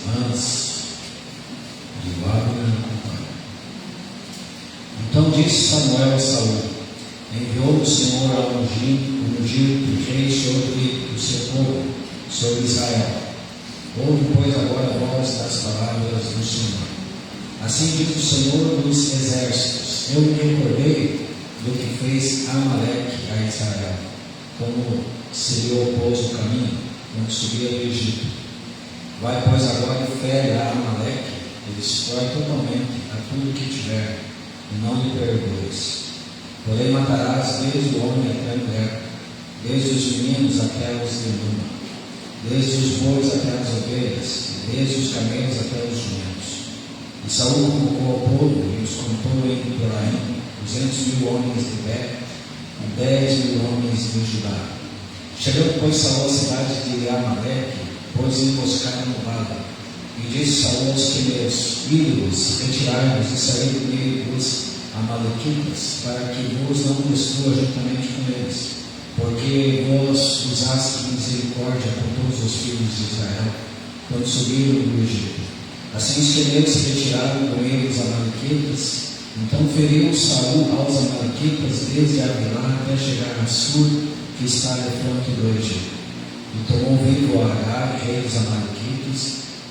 manso, de guarda. Então disse Samuel a Saul: enviou o Senhor a ungir o rei sobre o seu povo, sobre Israel. Ouve, pois, agora a voz das palavras do Senhor. Assim diz o Senhor dos exércitos: eu me recordei do que fez Amaleque a Israel, como se lhe opôs o caminho, quando subia do Egito. Vai, pois, agora e fere a Amaleque, e destrói totalmente a tudo que tiver, e não lhe perdoes. Porém matarás desde o homem até a mulher, desde os meninos até os de Numa, desde os bois até as ovelhas, e desde os camelos até os jumentos. E Saul convocou ao povo e os contou em Telaim, 200.000 homens de Bet e 10.000 homens de Judá. Chegando, pois, Saul à cidade de Amaleque, pôs emboscada no vale, e disse Saul aos quemeus: ídolos, retirai-vos e saí do meio dos Amalequitas, para que vos não destrua juntamente com eles, porque vós usaste misericórdia com todos os filhos de Israel, quando subiram do Egito. Assim os quemeus se retiraram do meio dos Amalequitas. Então feriu Saul aos Amalequitas desde Avilá até chegar a Sur, que está de fronte do Egito. E tomou vivo a Agag, rei dos Amalequitas,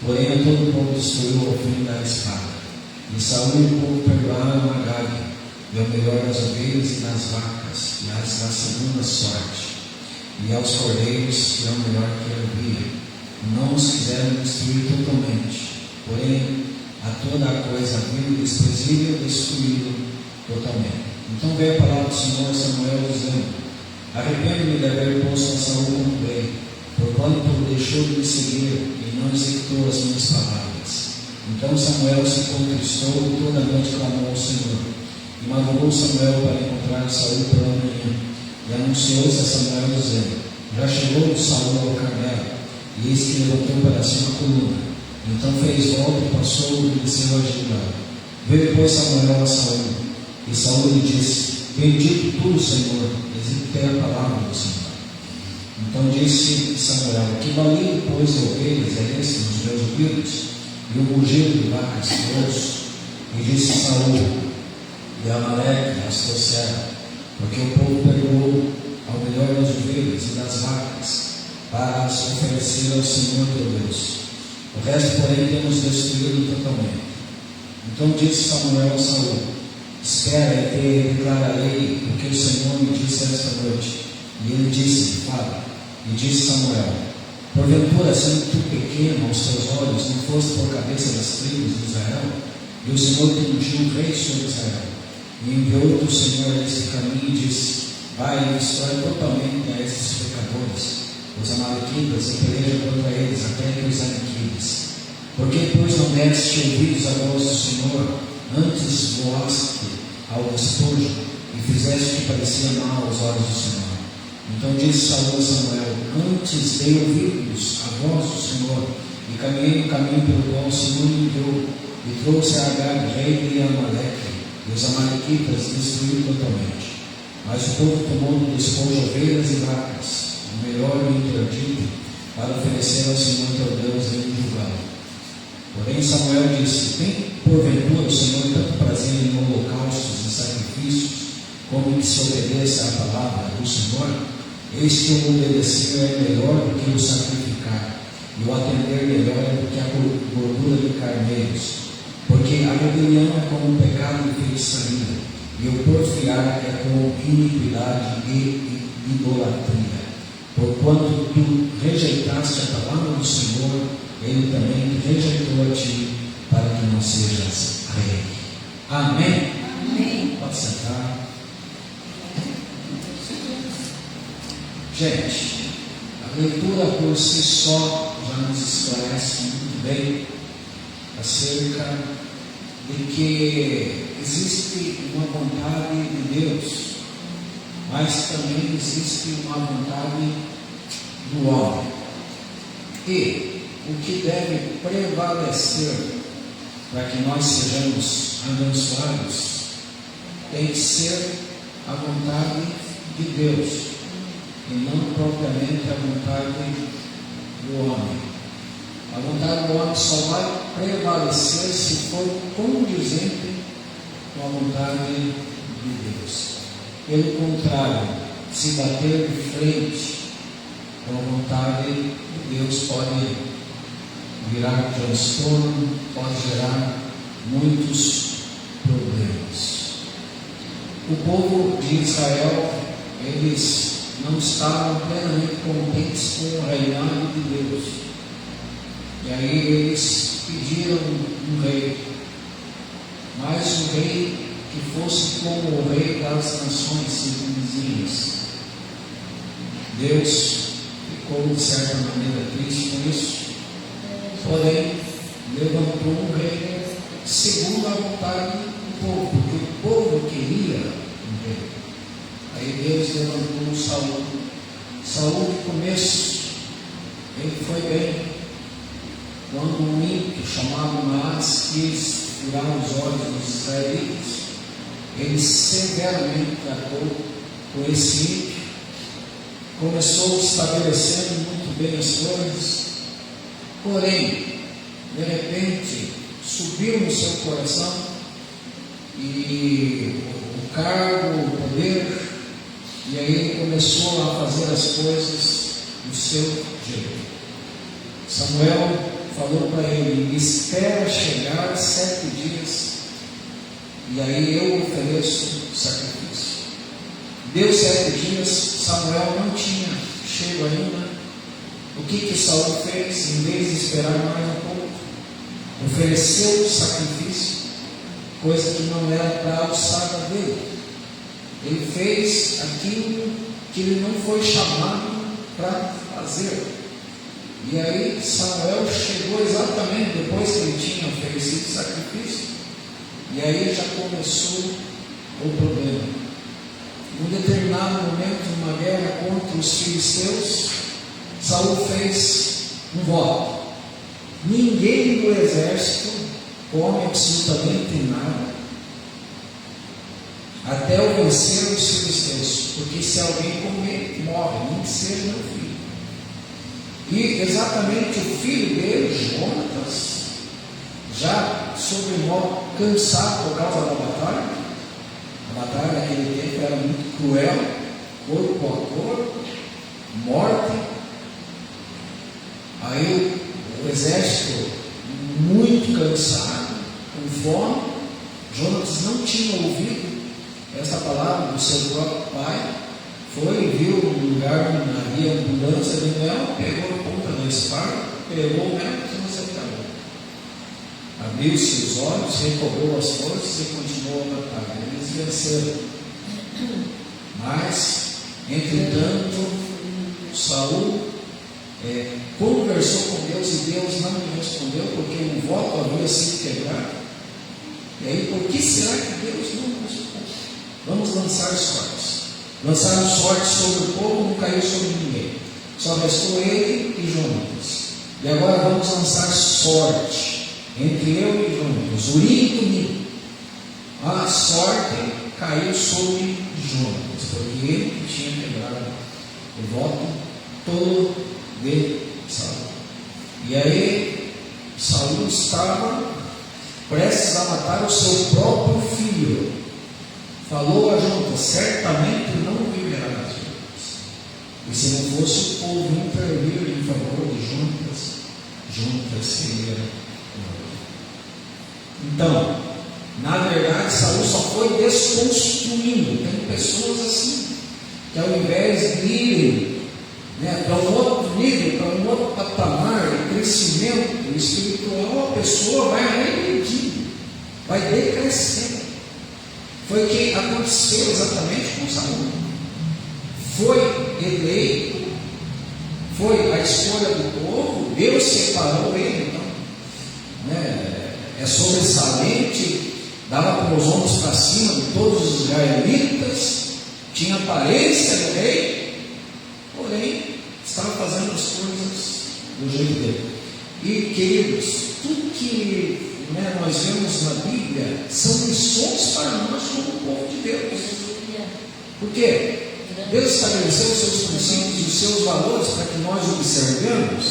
porém a todo o povo destruiu ao fim da espada. E Saul e o povo perdoaram a Agag, e ao melhor das ovelhas e das vacas, e as da segunda sorte, e aos cordeiros, e ao melhor que havia. Não os quiseram destruir totalmente, porém a toda a coisa vil e desprezível destruíram totalmente. Então veio a palavra do Senhor a Samuel, dizendo: arrependo-me de haver posto a Saul como rei, porquanto deixou de me seguir e não executou as minhas palavras. Então Samuel se contristou e toda a noite clamou ao Senhor. E madrugou Samuel para encontrar Saul pela manhã, e anunciou-se a Samuel, dizendo: já chegou Saul ao Carmelo, e eis que levantou para si uma coluna. Então fez volta e passou e desceu a Gilgal. Veio, pois, Samuel a Saul, e Saul lhe disse: bendito tu, Senhor, executei a palavra do Senhor. Então disse Samuel: que valia, pois, de ovelhas é esse nos meus ouvidos, e o mugido de vacas que ouço? E disse Saul: de Amaleque as trouxeram, porque o povo pegou ao melhor das ovelhas e das vacas, para as oferecer ao Senhor teu Deus. O resto, porém, temos destruído totalmente. Então disse Samuel a Saul: espera e te declararei o que o Senhor me disse esta noite. E ele disse: fala. E disse Samuel: porventura, sendo tu pequeno aos teus olhos, não foste por cabeça das tribos de Israel? E o Senhor te ungiu rei sobre Israel. E enviou-te o Senhor a este caminho e disse: vai e destrói totalmente a estes pecadores, os Amalequitas, e peleja contra eles até que os aniquiles. Porque, pois, não deste ouvidos à voz do Senhor, antes voaste ao despojo e fizeste o que parecia mal aos olhos do Senhor. Então disse Saul a Samuel: antes dei ouvidos à voz do Senhor, e caminhei no caminho pelo qual o Senhor me enviou, e trouxe a Agag, rei de Amaleque, e os Amalequitas destruiu totalmente. Mas o povo tomou do despojo ovelhas e vacas, o melhor e o interdito, para oferecer ao Senhor teu Deus em Gilgal. Porém Samuel disse: tem porventura o Senhor tanto prazer em holocaustos e sacrifícios, como que se obedeça à palavra do Senhor? Eis que o obedecer é melhor do que o sacrificar, e o atender melhor do que a gordura de carneiros. Porque a rebelião é como o pecado de feitiçaria, e o porfiar é como iniquidade e idolatria. Porquanto tu rejeitaste a palavra do Senhor, ele também te rejeitou a ti, para que não sejas rei. Amém? Amém. Pode sentar. Gente, a leitura por si só já nos esclarece muito bem acerca de que existe uma vontade de Deus, mas também existe uma vontade do homem. E o que deve prevalecer para que nós sejamos abençoados tem que ser a vontade de Deus, e não propriamente a vontade do homem. A A vontade do homem só vai prevalecer se for condizente com a vontade de Deus. Pelo contrário, se bater de frente com a vontade de Deus, pode virar transtorno, pode gerar muitos problemas. O povo de Israel, eles não estavam plenamente contentes com o reinado de Deus. E aí eles pediram um rei, mas um rei que fosse como o rei das nações circunvizinhas. Deus ficou de certa maneira triste com isso, porém levantou um rei segundo a vontade do povo, porque o povo queria um rei. Aí Deus levantou Saul. Saul, no começo, ele foi bem. Quando um ímpio chamado Naás quis furar os olhos dos israelitas, ele severamente tratou com esse ímpio, começou estabelecendo muito bem as coisas, porém, de repente, subiu no seu coração e o cargo, o poder, e aí ele começou a fazer as coisas do seu jeito. Samuel falou para ele: espera chegar 7 dias e aí eu ofereço sacrifício. Deu 7 dias, Samuel não tinha chego ainda. O que Saul fez? Em vez de esperar mais um pouco, ofereceu o sacrifício, coisa que não era para a alçada dele. Ele fez aquilo que ele não foi chamado para fazer. E aí Samuel chegou exatamente depois que ele tinha oferecido o sacrifício, e aí já começou o problema. Em um determinado momento, numa guerra contra os filisteus, Saul fez um voto: ninguém do exército come absolutamente nada até eu vencer os filisteus, porque se alguém comer, morre, nem que seja meu filho. E exatamente o filho dele, Jonatas, já sobremodo cansado por causa da batalha. A batalha naquele tempo era muito cruel, corpo a corpo, morte. Aí o exército muito cansado, com fome. Jonatas não tinha ouvido essa palavra do seu próprio pai. Foi e viu um lugar onde havia abundância de mel, pegou a ponta da espada, pegou o mel e não se acabou. Abriu seus olhos, recobrou as forças e continuou a batalha. Eles venceram. Mas, entretanto, Saul conversou com Deus e Deus não lhe respondeu, porque o voto havia sido quebrado. E aí, por que será que Deus não respondeu? Vamos lançar sortes. Lançaram sorte sobre o povo, não caiu sobre ninguém. Só restou ele e Jonatas. E agora vamos lançar sorte entre eu e Jonatas, Urim e Tumim. A sorte caiu sobre Jonatas, porque ele tinha quebrado o voto todo de Saul. E aí Saul estava prestes a matar o seu próprio filho. Falou a Jonatas: certamente não viverá nas vidas. E se não fosse o povo intervir em favor de Jonatas seria morto. Então, na verdade, Saul só foi desconstruindo. Tem pessoas assim, que ao invés de irem para um outro nível, para um outro patamar de crescimento espiritual, a pessoa vai regredindo, vai decrescendo. Foi o que aconteceu exatamente com Saul. Foi eleito, foi a escolha do povo, Deus separou ele. Então, é sobressalente, dava com os ombros para cima de todos os israelitas, tinha aparência de rei, porém estava fazendo as coisas do jeito dele. E, queridos, tudo que nós vemos na Bíblia são lições para nós como povo de Deus. Por quê? Deus estabeleceu os seus princípios e os seus valores para que nós observemos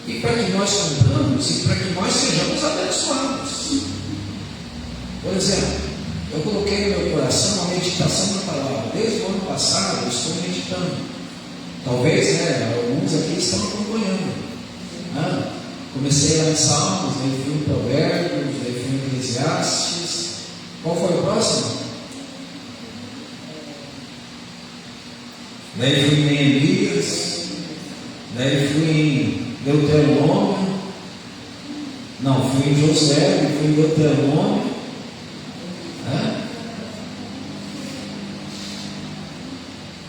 e para que nós cumpramos e para que nós sejamos abençoados. Por exemplo, eu coloquei no meu coração a meditação da palavra. Desde o ano passado eu estou meditando. Talvez, alguns aqui estão acompanhando. Comecei lá em Salmos, daí fui em Provérbios, daí fui em Eclesiastes. Qual foi o próximo? Daí fui em Neemias, daí fui em Deuteronômio. Não, fui em Josué, fui em Deuteronômio.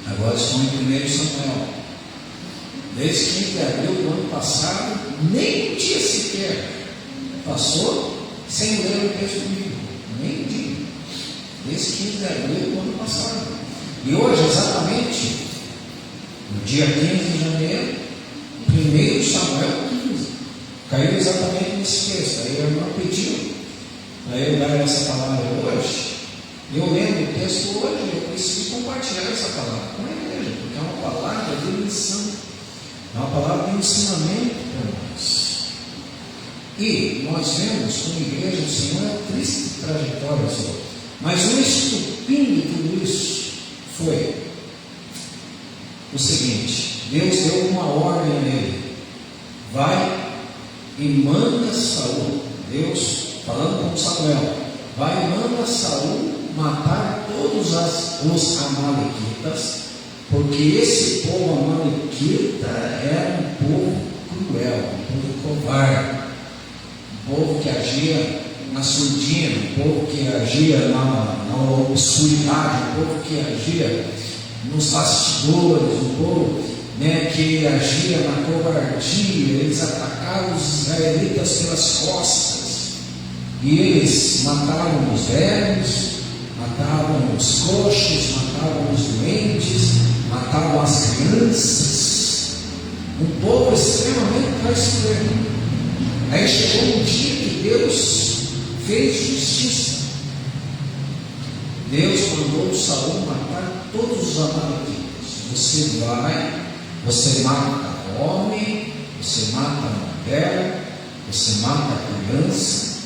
Agora estou em 1 Samuel. Desde 15 de abril do ano passado, nem um dia sequer passou sem ler o texto bíblico. Nem um dia. Desde 15 de abril do ano passado. E hoje, exatamente, no dia 15 de janeiro, 1 Samuel 15, caiu exatamente nesse texto. Aí a irmã pediu para eu dar essa palavra hoje. Eu lendo o texto hoje, eu preciso compartilhar essa palavra com a igreja, porque é uma palavra de lição, é uma palavra de ensinamento para nós. E nós vemos como igreja, o Senhor é uma triste trajetória, Senhor. Mas o estupim de tudo isso foi o seguinte: Deus deu uma ordem a ele, vai e manda Saul, Deus falando com Samuel, vai e manda Saul matar todos os amalequitas, porque esse povo amalequita era um povo cruel, um povo covarde, um povo que agia na surdina, um povo que agia na obscuridade, um povo que agia nos bastidores, um povo que agia na covardia. Eles atacavam os israelitas pelas costas, e eles matavam os velhos, matavam os coxos, matavam os doentes, matavam as crianças. Um povo extremamente traiçoeiro. Aí chegou um dia que Deus fez justiça. Deus mandou Saul matar todos os amalequitas. Você vai, você mata homem, você mata mulher, você mata criança,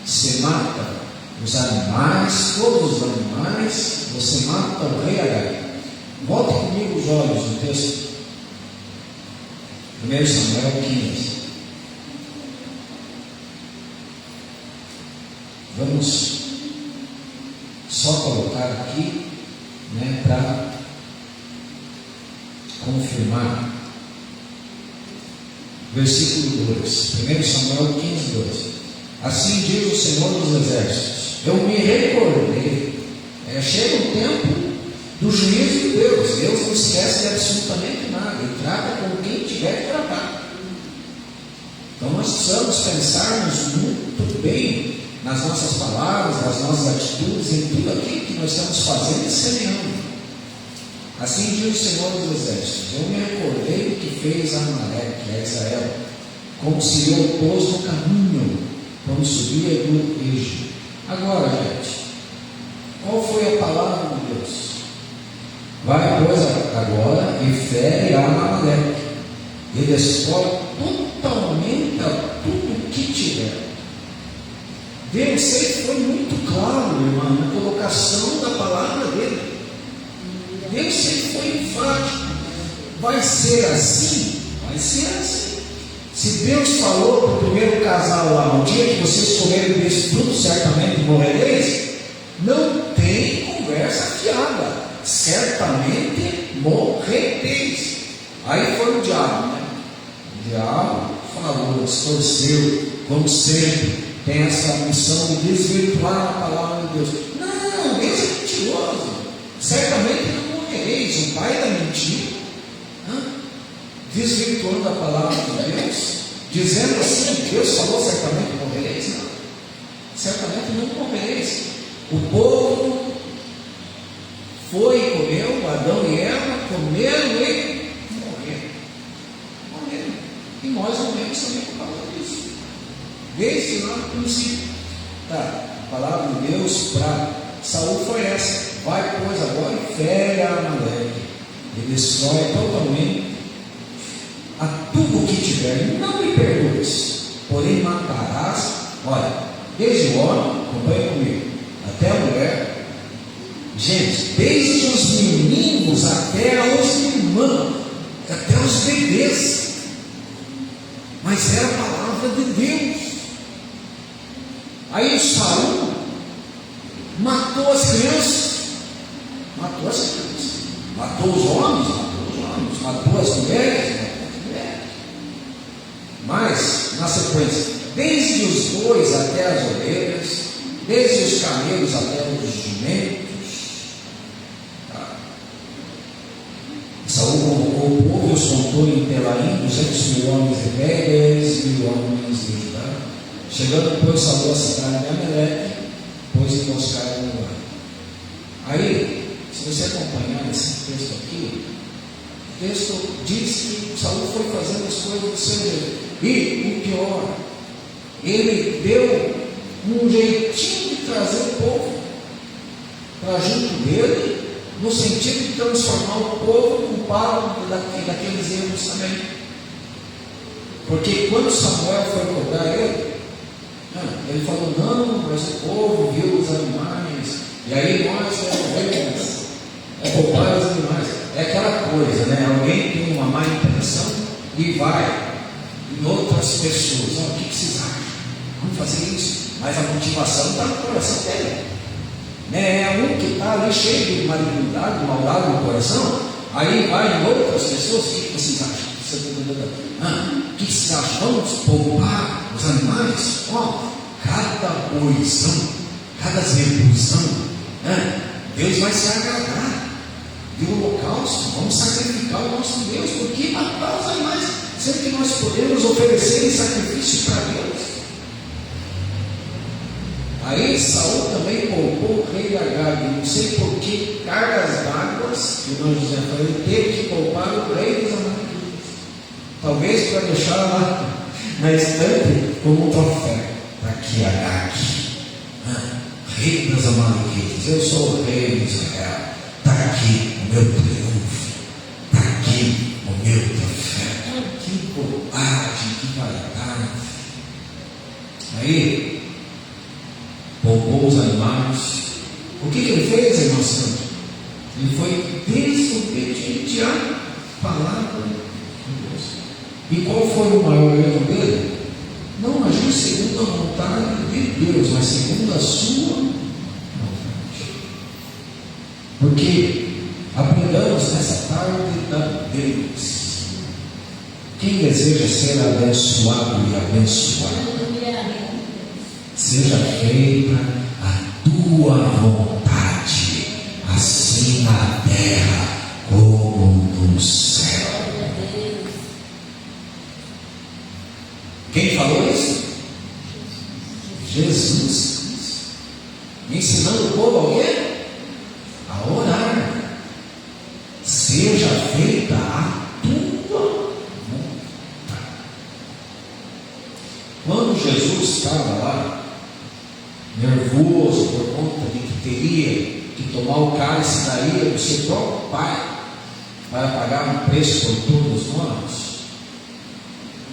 você mata os animais, todos os animais, você mata o rei Agag. Volte comigo os olhos no texto. 1 Samuel 15. Vamos só colocar aqui, para confirmar. Versículo 2. 1 Samuel 15, 2. Assim diz o Senhor dos Exércitos: eu me recordei. Chega o tempo do juízo de Deus. Deus não esquece de absolutamente nada. Ele trata com quem tiver que tratar. Então nós precisamos pensarmos muito bem nas nossas palavras, nas nossas atitudes, em tudo aquilo que nós estamos fazendo e semeando. Assim diz o Senhor dos Exércitos: eu me recordei do que fez Amaleque, que é Israel, como se lhe opôs no caminho, quando subia do Egito. Agora, gente, qual foi a palavra de Deus? Vai, pois, agora e fere a Amaleque, e destrói totalmente a tudo que tiver. Deus sempre foi muito claro, irmão, na colocação da palavra dele. Deus sempre foi enfático. Vai ser assim? Vai ser assim. Se Deus falou para o primeiro casal lá: no dia que vocês comerem desse fruto, certamente morrereis, não tem conversa fiada, certamente morrereis. Aí foi o diabo, O diabo falou, distorceu, como sempre, tem essa missão de desvirtuar a palavra de Deus. Não, Deus é mentiroso, certamente não morrereis. O pai da mentira, desvirtuando a palavra de Deus, dizendo assim: Deus falou, certamente morrereis. Não, certamente não morrereis. O povo foi e comeu, Adão e Eva comeram e morreram. E nós morremos também por causa disso, desde lá no princípio. A palavra de Deus para Saul foi essa: vai, pois, agora e fere a Amaleque, e destrói totalmente a tudo o que tiver, não me perdoes, porém matarás, olha, desde o homem, acompanha comigo, até a mulher, gente, desde os meninos até os irmãos, até os bebês, mas era a palavra de Deus. Aí Saul matou as crianças, matou os homens, matou as mulheres, mas na sequência, desde os bois até as ovelhas, desde os camelos até os jumentos. Saul convocou o povo e os contou em Telaim 200.000 homens de pé e 10.000 homens de Judá. Chegando, pois, Saul a cidade de Amaleque, pôs emboscada no lugar. Aí, se você acompanhar esse texto aqui, o texto diz que Saul foi fazendo as coisas do seu jeito. E o pior, ele deu um jeitinho de trazer o povo para junto dele, no sentido de transformar o povo culpado daqueles erros também. Porque quando Samuel foi cobrar ele falou: não, mas o povo viu os animais, e aí nós devemos poupar os animais. É aquela coisa, né? Alguém tem uma má intenção e vai em outras pessoas: o que vocês acham? Vamos fazer isso. Mas a motivação está no coração dele. É um que está ali cheio de malignidade, de maldade no coração, aí vai em outras pessoas: o que vocês acham? O que vocês acham? Vamos poupar os animais? Cada boizão, cada zebuzão, Deus vai se agradar do holocausto. Vamos sacrificar o nosso Deus, porque matar os animais, sendo que nós podemos oferecer em sacrifício para Deus. Aí Saul também poupou o rei Agag, não sei por que cargas d'água que o anjo José falou, ele teve que poupar o rei dos amalequitas, talvez para deixar lá na estante como um troféu. Está aqui Agag, rei dos amalequitas, eu sou o rei de Israel, está aqui o meu triunfo, está aqui o meu troféu. Que bobagem, que vaidade. Aí poupou os animais. O que ele fez, irmão santo? Ele foi desobediente à palavra de Deus. E qual foi o maior erro dele? Não agir segundo a vontade de Deus, mas segundo a sua vontade. Porque aprendamos nessa tarde da Deus. Quem deseja ser abençoado e abençoado, seja feita a tua vontade, assim na terra como no céu. Quem falou isso? Jesus. Ensinando o povo a quê? A orar. Seja feita a tua vontade. Quando Jesus estava lá, nervoso por conta de que teria que tomar o cálice da ira do seu próprio Pai para pagar um preço por todos nós,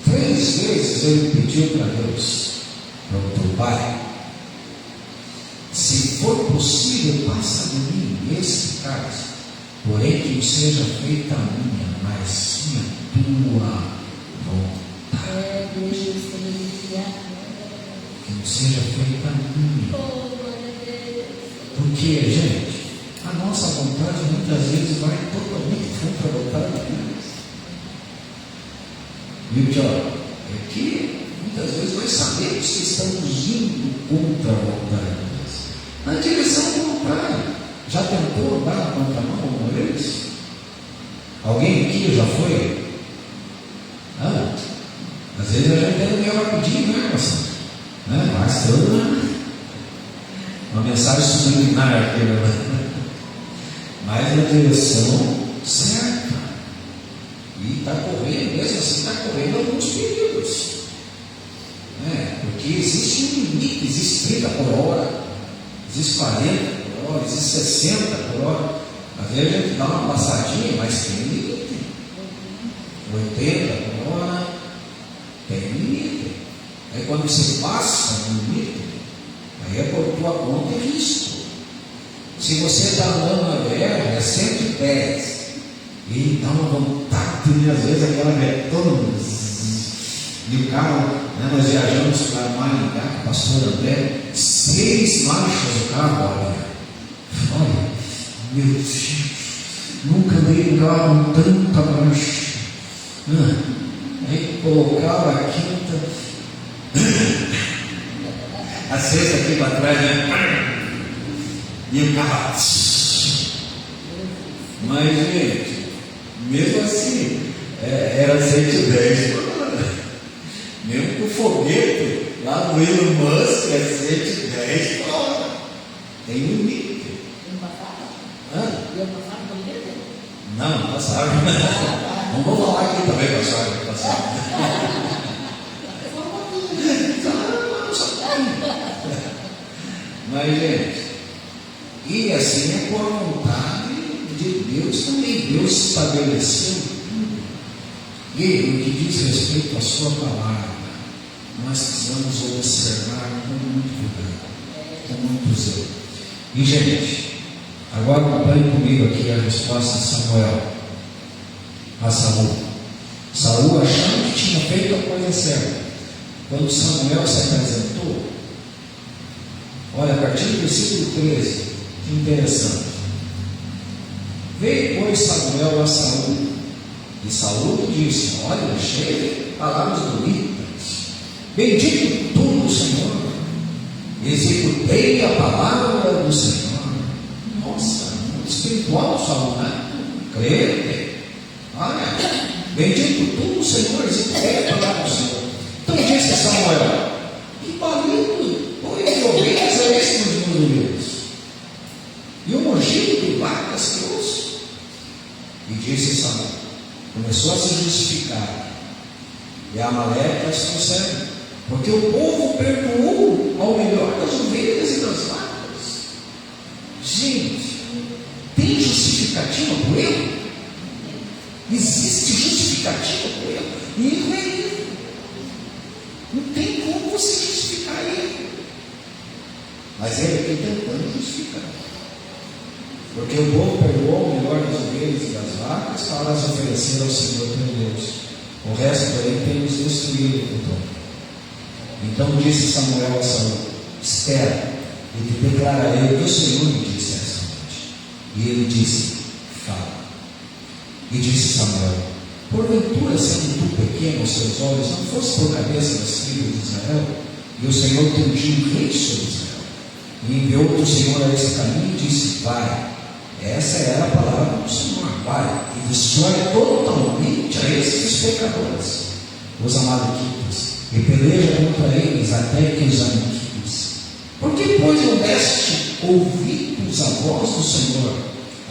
3 vezes ele pediu para Deus, para o Pai: se for possível, passa de mim esse cálice, porém que não seja feita a minha, mas sim a tua vontade. Que não seja feita a minha. Porque, gente, a nossa vontade muitas vezes vai totalmente contra a vontade de Deus. E o pior é que muitas vezes nós sabemos que estamos indo contra a vontade de Deus, na direção contrária. Já tentou andar na contramão alguma vez? Alguém aqui já foi? Às vezes a gente é meio rapidinho, né, moça? Basta uma mensagem subliminar aqui, mas na direção certa. E está correndo, mesmo assim está correndo alguns perigos. Porque existe um limite, existe 30 por hora, existe 40 por hora, existe 60 por hora. Às vezes a gente dá uma passadinha, mas tem limite. 80 por hora. limite. Aí quando você passa no limite, aí é por tua conta e risco. Se você está andando na BR, é 110. E dá uma vontade, e às vezes aquela retona. E o carro, né, nós viajamos para Maringá, com o pastor André, 6 marchas o carro, olha, meu Deus, nunca andei em carro com tanta marcha. Aí colocava a quinta, a sexta aqui para trás, né? E o carro. Mas, gente, mesmo assim, era 110. Mesmo com o foguete lá no Elon Musk é 110 por hora. Tem limite. Não passaram por limite? Não passaram. Não vou falar aqui também, passaram. Mas, gente, e assim é por vontade de Deus também. Deus estabeleceu tudo. E no que diz respeito à sua palavra, nós precisamos observar com muito cuidado, com muito zelo. E, gente, agora acompanhe comigo aqui a resposta de Samuel a Saul. Saul achando que tinha feito a coisa certa. Quando Samuel se apresentou, olha, a partir do versículo 13, que interessante. Veio, pois, Samuel a Saul, e Saul disse: olha, cheio de palavras bonitas, bendito tu do Senhor, executei a palavra do Senhor. Nossa, muito espiritual Saul, né? Crente. Olha, bendito tu do Senhor, executei a palavra do Senhor. Então disse Samuel: que barulho, pois de ovelhas é esse nos meus ouvidos, e o mugido de vacas que ouço. E disse Samuel, começou a se justificar, e Amaleque as concebe, porque o povo perdoou ao melhor das ovelhas e das vacas. Gente, tem justificativa por ele? Existe justificativa por ele? E não é ele. Não tem como você justificar ele. Mas ele aqui tentando justificar. Porque o povo perdoou o melhor das ovelhas e das vacas para as oferecer ao Senhor teu Deus. O resto, porém, temos destruído por todo. Então disse Samuel a Saul: espera, e te declararei o que o Senhor me disse esta noite. E ele disse: fala. E disse Samuel: porventura, sendo tu pequeno aos teus olhos, não fosse por cabeça das tribos de Israel, e o Senhor te ungiu rei sobre Israel, e enviou-te o Senhor a esse caminho e disse: vai. Essa era a palavra do Senhor: vai e destrói totalmente a esses pecadores, os amalequitas, e peleja contra eles até que os aniquiles. Por que, pois, não deste ouvidos a voz do Senhor,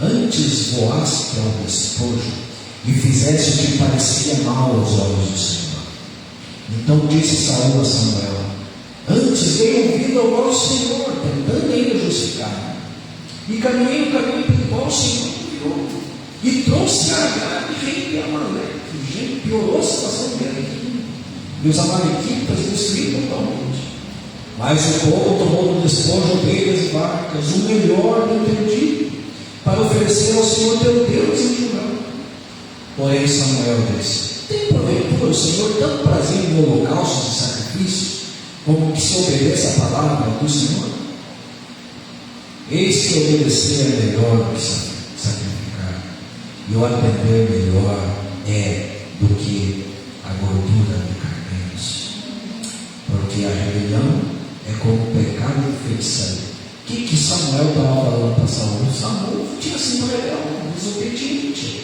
antes voaste ao despojo, e fizeste o que parecia mal aos olhos do Senhor? Então disse Saul a Samuel: antes dei ouvido ao vosso Senhor, tentando ainda justificar, e caminhei o caminho pelo qual o Senhor me enviou, e trouxe a Agag, rei de Amaleque. Gente, piorou a situação dele, e os amalequitas destruíram totalmente. Mas o povo tomou no despojo ovelhas e vacas, o melhor do entendido, para oferecer ao Senhor teu Deus em Judá. Porém Samuel disse: tem porventura o Senhor tanto prazer em holocaustos e sacrifícios, como que se obedeça a palavra do Senhor? Eis que obedecer é melhor do que sacrificar, e o atender melhor é do que a gordura de carneiros. Porque a rebelião é como o pecado de feitiçaria. O que Samuel estava falando para Saul? Samuel tinha sido rebelde, desobediente.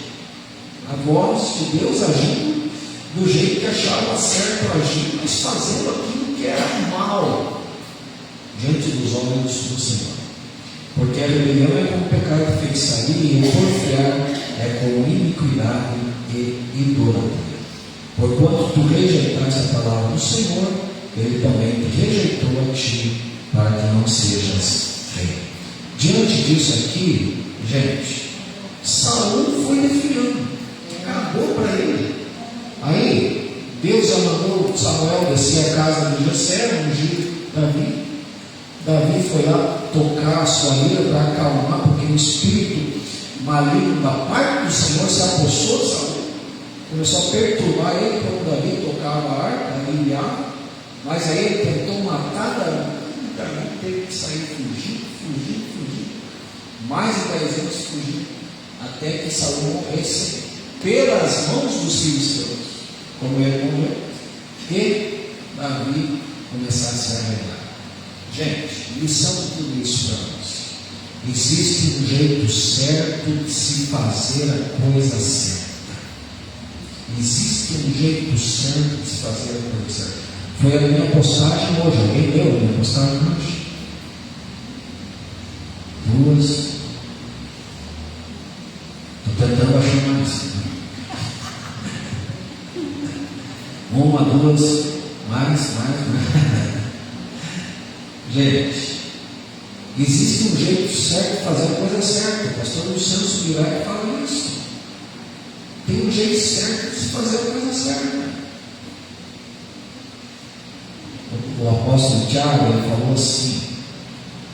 A voz de Deus agindo do jeito que achava certo agir, mas fazendo aquilo que era mal diante dos olhos do Senhor. Porque a rebelião é como pecado de feitiçaria, e o porfiar é como iniquidade e idolatria. Porquanto tu rejeitaste a palavra do Senhor, ele também te rejeitou a ti, para que não sejas rei. Diante disso aqui, gente, Saul foi definhando, acabou para ele. Aí Deus já mandou Samuel a casa de Jessé, ungir Davi. Davi foi lá tocar a sua lira para acalmar, porque o espírito maligno da parte do Senhor se apossou de Saul. Começou a perturbar ele quando Davi tocava a harpa, liar, mas aí ele tentou matar Davi, teve que sair fugir. Mais de 10 anos fugindo, até que Saul morresse pelas mãos dos filisteus, como ele morreu, e Davi começasse a reinar. Gente, lição de tudo isso para nós: existe um jeito certo de se fazer a coisa certa. Existe um jeito certo de se fazer a coisa certa. Foi a minha postagem hoje. Alguém deu a minha postagem hoje? 2. Estou tentando achar mais. 1, 2, mais. Gente, existe um jeito certo de fazer a coisa certa. O pastor Luciano Subirá que fala isso. Tem um jeito certo de se fazer a coisa certa. O apóstolo Tiago, ele falou assim: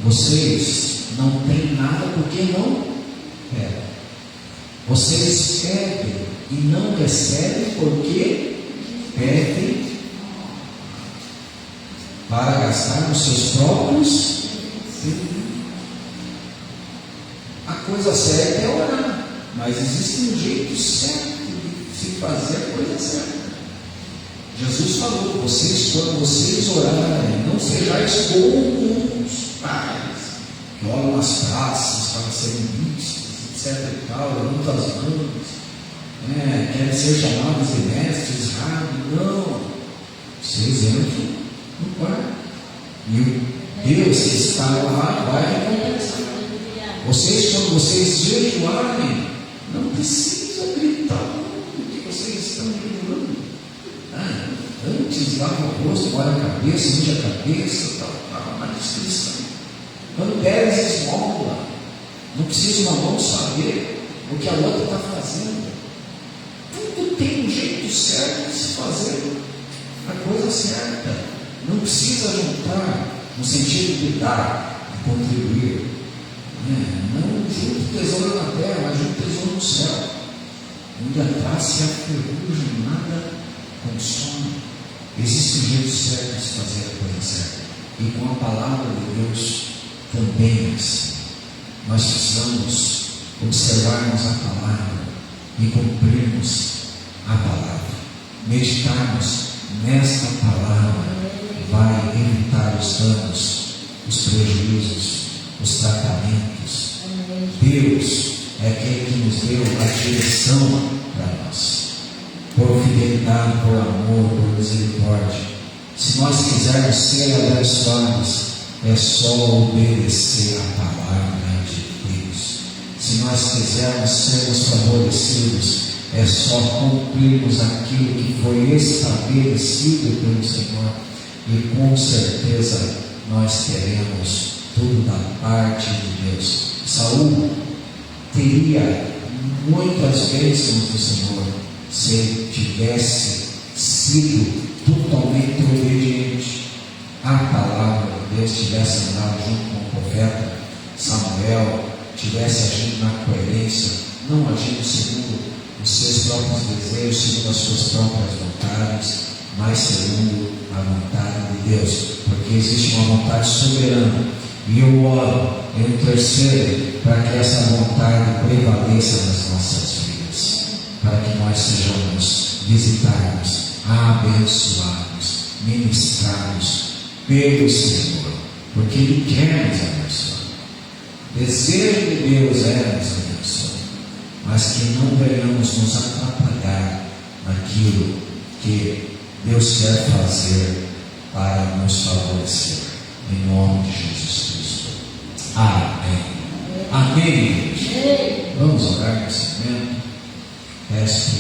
vocês não têm nada porque não pedem. Vocês pedem e não recebem porque pedem para gastar nos seus próprios. A coisa certa é orar, mas existe um jeito certo de se fazer a coisa certa. Jesus falou: quando vocês orarem, não sejais como os pais que oram nas praças para serem vistos, etc e tal, levantam as mãos, querem ser chamados de mestres, não. Vocês entram no quarto e o Deus que está lá vai recompensar. Quando vocês jejuarem, não precisa gritar que vocês estão jejuando. Antes lava o rosto, molha a cabeça, unge a cabeça, tal, na descrição. Quando deres esmola, não precisa uma mão saber o que a outra está fazendo. Tudo tem um jeito certo de se fazer a coisa certa. Não precisa juntar no sentido de dar, de contribuir. Não junto tesouro na terra, mas junto tesouro no céu, onde a traça e a ferrugem nada consome. Existe um jeito certo de se fazer a coisa certa, e com a palavra de Deus também é assim. Nós precisamos observarmos a palavra e cumprirmos a palavra. Meditarmos nesta palavra vai evitar os danos, os prejuízos, os tratamentos. Deus é aquele que nos deu a direção para nós, por fidelidade, por amor, por misericórdia. Se nós quisermos ser abençoados, é só obedecer a palavra de Deus. Se nós quisermos sermos favorecidos, é só cumprirmos aquilo que foi estabelecido pelo Senhor, e com certeza nós teremos tudo da parte de Deus. Saul teria muitas bênçãos do Senhor se ele tivesse sido totalmente obediente à palavra de Deus, tivesse andado junto com o profeta Samuel, tivesse agido na coerência, não agindo segundo os seus próprios desejos, segundo as suas próprias vontades, mas segundo a vontade de Deus, porque existe uma vontade soberana, e eu oro, eu intercedo para que essa vontade prevaleça nas nossas vidas, para que nós sejamos visitados, abençoados, ministrados pelo Senhor, porque Ele quer nos abençoar. O desejo de Deus é nos abençoar, mas que não venhamos nos atrapalhar naquilo que Deus quer fazer para nos favorecer, em nome de Jesus Cristo. Amém. Amém. Vamos orar nesse momento. Peço